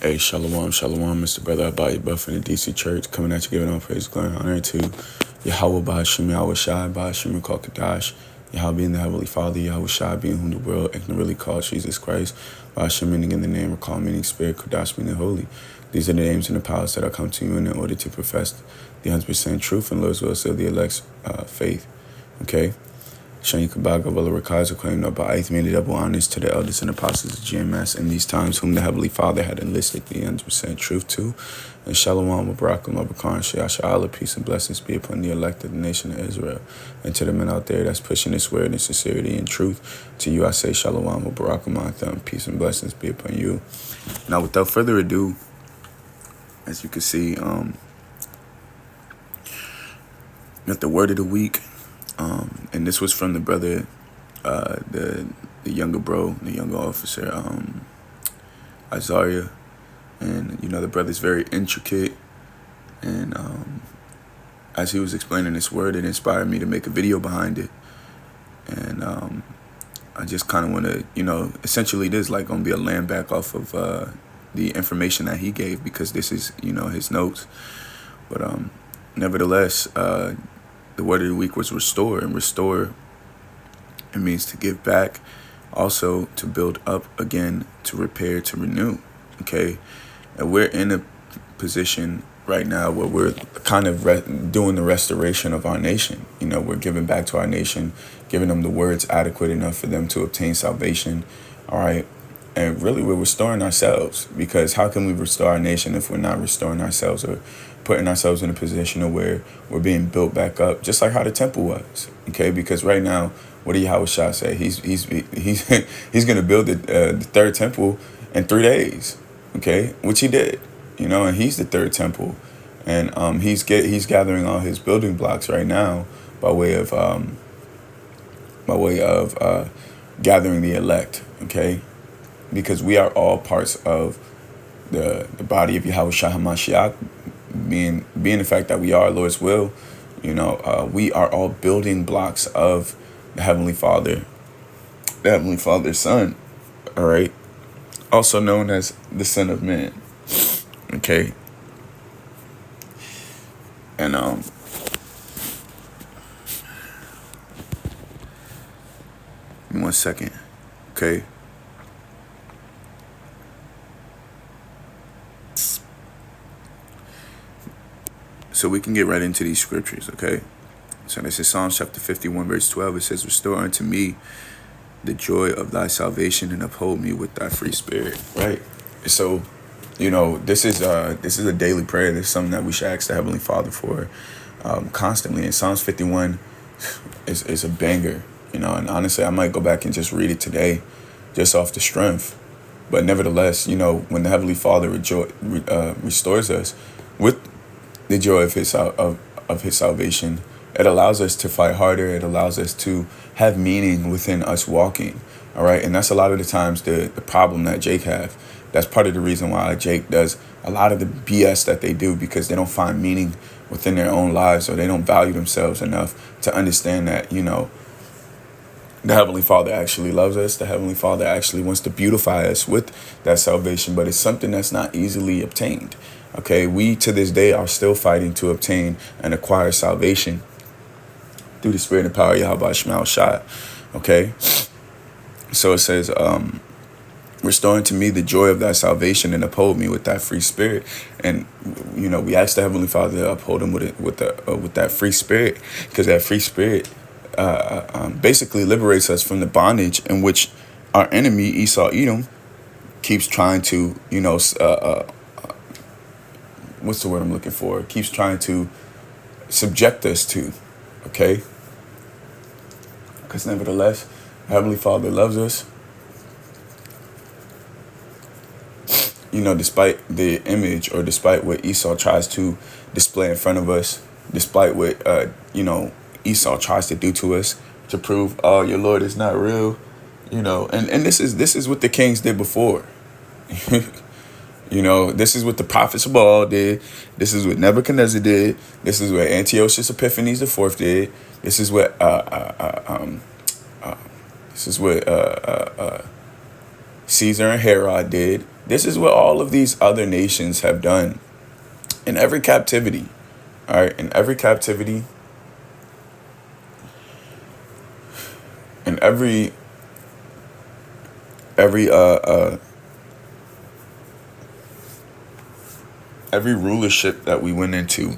Hey, Shalom, Shalom, Mr. Brother Abayi Buff in the DC Church, coming at you, giving all praise, glory, and honor to Yahweh Ba'ashim, Yahweh Shai, Ba'ashim, and Kadash, Yahweh being the Heavenly Father, Yahweh Shai being whom the world ignorantly calls Jesus Christ, Ba'ashim meaning in the name, recall meaning spirit, Kadash meaning holy. These are the names and the powers that I come to you in order to profess the 100% truth and Lord's will seal the elect's faith. Okay? Shani Kabaga Valorakaza claimed up by eighth made a double honors to the elders and apostles of GMS in these times, whom the Heavenly Father had enlisted the 100% truth to. And Shalom, Barakum, Abakan, Shayasha, Allah, peace and blessings be upon the elect of the nation of Israel. And to the men out there that's pushing this word in sincerity and truth, to you I say Shalom, Barakum, Atham, peace and blessings be upon you. Now, without further ado, as you can see, got the word of the week. And this was from the brother, the younger bro, the younger officer, Isaiah. And, the brother's very intricate. And as he was explaining this word, it inspired me to make a video behind it. And I just kind of want to, essentially this is like going to be a land back off of the information that he gave, because this is, his notes. But nevertheless, the word of the week was restore. And restore, it means to give back, also to build up again, to repair, to renew. Okay? And we're in a position right now where we're kind of doing the restoration of our nation. We're giving back to our nation, giving them the words adequate enough for them to obtain salvation. All right? And really, we're restoring ourselves, because how can we restore our nation if we're not restoring ourselves or putting ourselves in a position of where we're being built back up, just like how the temple was, okay? Because right now, what did Yahweh Shah say? He's going to build the third temple in 3 days, okay? Which he did, and he's the third temple, and he's gathering all his building blocks right now by way of gathering the elect, okay? Because we are all parts of the body of Yahweh Shah HaMashiach, being the fact that we are Lord's will, we are all building blocks of the Heavenly Father, the Heavenly Father's Son, all right? Also known as the Son of Man, okay? And, give me 1 second, okay? So we can get right into these scriptures, okay? So this is Psalms chapter 51, verse 12. It says, restore unto me the joy of thy salvation and uphold me with thy free spirit, right? So, this is a daily prayer. This is something that we should ask the Heavenly Father for constantly. And Psalms 51 is a banger, and honestly, I might go back and just read it today just off the strength. But nevertheless, when the Heavenly Father restores us with the joy of his salvation, it allows us to fight harder. It allows us to have meaning within us walking. All right. And that's a lot of the times the problem that Jake have. That's part of the reason why Jake does a lot of the BS that they do, because they don't find meaning within their own lives, or they don't value themselves enough to understand that, the Heavenly Father actually loves us. The Heavenly Father actually wants to beautify us with that salvation, but it's something that's not easily obtained. Okay, we to this day are still fighting to obtain and acquire salvation through the spirit and power of Yahweh Shema Shai. Okay, so it says, restore unto me the joy of thy salvation and uphold me with thy free spirit. And we ask the Heavenly Father to uphold him with that free spirit, because that free spirit basically liberates us from the bondage in which our enemy Esau Edom keeps trying to what's the word I'm looking for? Keeps trying to subject us to, okay? Because nevertheless, Heavenly Father loves us. Despite the image, or despite what Esau tries to display in front of us, despite what, Esau tries to do to us to prove, oh, your Lord is not real, and this is what the kings did before. This is what the prophets of Baal did. This is what Nebuchadnezzar did. This is what Antiochus Epiphanes IV did. This is what Caesar and Herod did. This is what all of these other nations have done in every captivity. All right, in every captivity, in every every rulership that we went into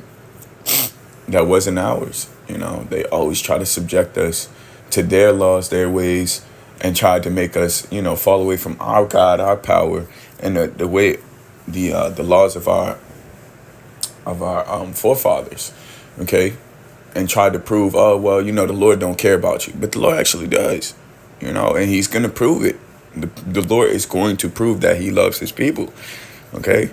that wasn't ours. They always try to subject us to their laws, their ways, and tried to make us, fall away from our God, our power, and the way, the laws of our forefathers, okay, and tried to prove, oh well, the Lord don't care about you, but the Lord actually does, and He's gonna prove it. The Lord is going to prove that He loves His people, okay.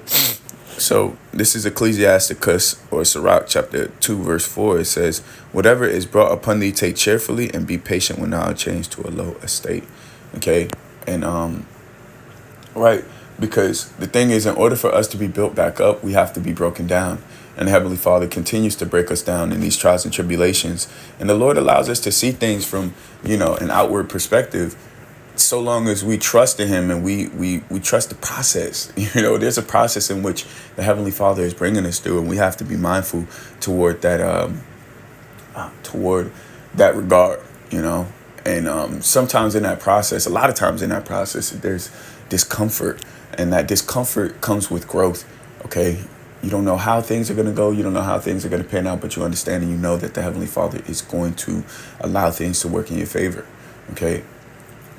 So this is Ecclesiasticus or Sirach chapter 2 verse 4. It says, whatever is brought upon thee, take cheerfully, and be patient when thou art changed to a low estate. Okay. And right, because the thing is, in order for us to be built back up, we have to be broken down. And the Heavenly Father continues to break us down in these trials and tribulations. And the Lord allows us to see things from, an outward perspective, so long as we trust in Him and we trust the process. There's a process in which the Heavenly Father is bringing us through, and we have to be mindful toward that regard. And sometimes in that process, a lot of times in that process, there's discomfort, and that discomfort comes with growth. Okay, you don't know how things are going to go, you don't know how things are going to pan out, but you understand and you know that the Heavenly Father is going to allow things to work in your favor. Okay.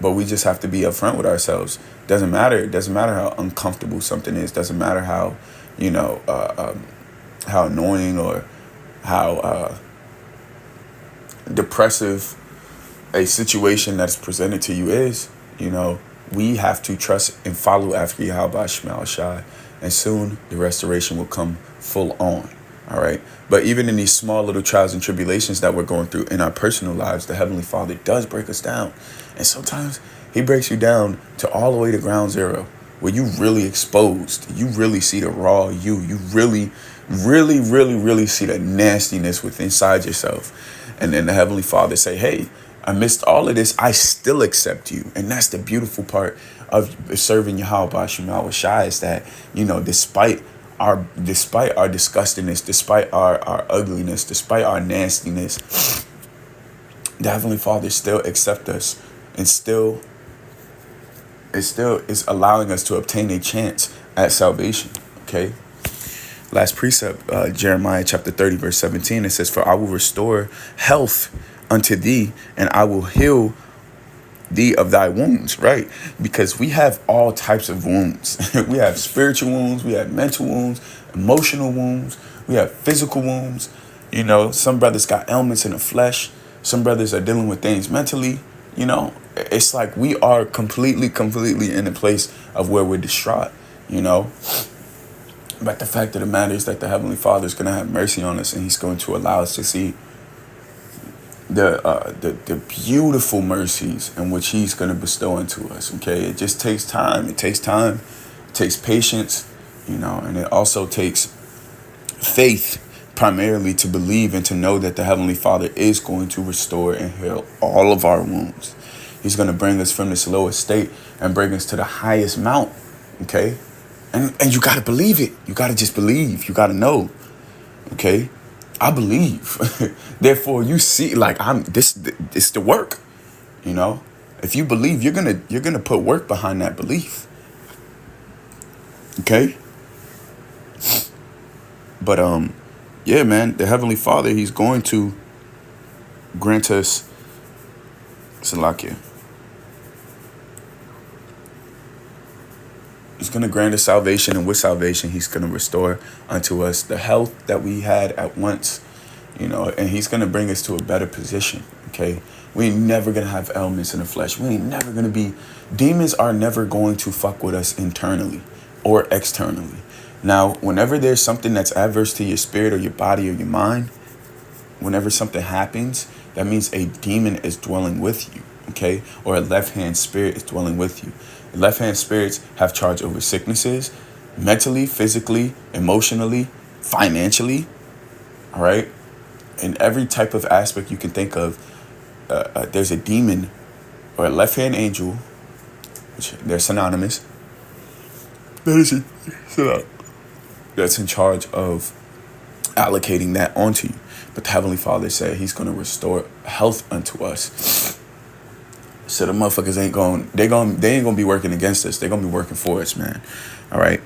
But we just have to be upfront with ourselves. Doesn't matter. It doesn't matter how uncomfortable something is. Doesn't matter how, how annoying or how depressive a situation that's presented to you is. We have to trust and follow after Yahweh Shema Shai, and soon the restoration will come full on. All right. But even in these small little trials and tribulations that we're going through in our personal lives, the Heavenly Father does break us down. And sometimes He breaks you down to all the way to ground zero, where you really exposed. You really see the raw you. You really, really, really, really see the nastiness within inside yourself. And then the Heavenly Father say, hey, amidst all of this, I still accept you. And that's the beautiful part of serving Yahweh Shema Shai, is that, despite our disgustingness, despite our ugliness, despite our nastiness, the Heavenly Father still accepts us, and still is allowing us to obtain a chance at salvation. Okay. Last precept, Jeremiah chapter 30 verse 17. It says, for I will restore health unto thee, and I will heal thee of thy wounds. Right? Because we have all types of wounds. We have spiritual wounds, we have mental wounds, emotional wounds, we have physical wounds. Some brothers got ailments in the flesh, some brothers are dealing with things mentally. It's like we are completely in a place of where we're distraught. But the fact of the matter is that the Heavenly Father is going to have mercy on us, and He's going to allow us to see the beautiful mercies in which He's going to bestow into us. Okay, it just takes time. It takes patience, and it also takes faith, primarily, to believe and to know that the Heavenly Father is going to restore and heal all of our wounds. He's going to bring us from this lowest state and bring us to the highest mount. Okay, and you got to believe it. You got to just believe. You got to know. Okay, I believe. Therefore, you see, like, this the work. If you believe, you're gonna put work behind that belief. Okay. But yeah, man, the Heavenly Father, He's going to grant us Salakia. He's going to grant us salvation, and with salvation, He's going to restore unto us the health that we had at once, and He's going to bring us to a better position, okay? We ain't never going to have ailments in the flesh. We ain't never going to be, demons are never going to fuck with us internally or externally. Now, whenever there's something that's adverse to your spirit or your body or your mind, whenever something happens, that means a demon is dwelling with you, okay? Or a left-hand spirit is dwelling with you. Left-hand spirits have charge over sicknesses, mentally, physically, emotionally, financially, all right? In every type of aspect you can think of, there's a demon or a left-hand angel which they're synonymous. That's in charge of allocating that onto you. But the Heavenly Father said He's going to restore health unto us. So the motherfuckers ain't gonna be working against us. They're gonna be working for us, man. All right.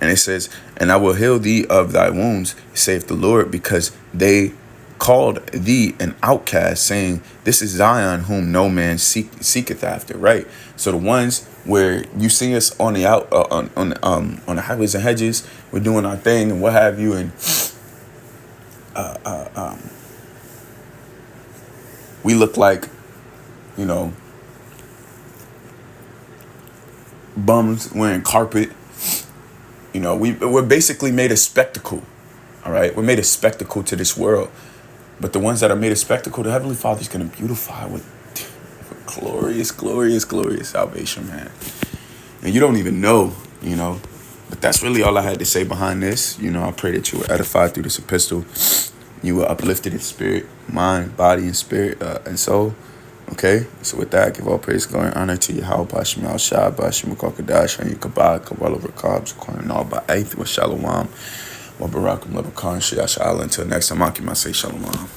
And it says, and I will heal thee of thy wounds, saith the Lord, because they called thee an outcast, saying, this is Zion, whom no man seeketh after. Right. So the ones where you see us on the on the highways and hedges, we're doing our thing and what have you, and we look like, you know, bums wearing carpet. You know, we're basically made a spectacle. All right, we're made a spectacle to this world. But the ones that are made a spectacle, the Heavenly Father is going to beautify with glorious, glorious, glorious salvation, man. And you don't even know, you know. But that's really all I had to say behind this. You know, I pray that you were edified through this epistle. You were uplifted in spirit, mind, body, and spirit, and soul. Okay, so with that, I give all praise, glory, and honor to Yahweh, Bashim Al-Shah, Bashim Al-Kadash, and Yukabah, Kabbalah, Rakab, Zakwan, and all by Aith, wa Shalom, wa Barakum, Lebakan, Shia Shalom. Until next time, I say Shalom.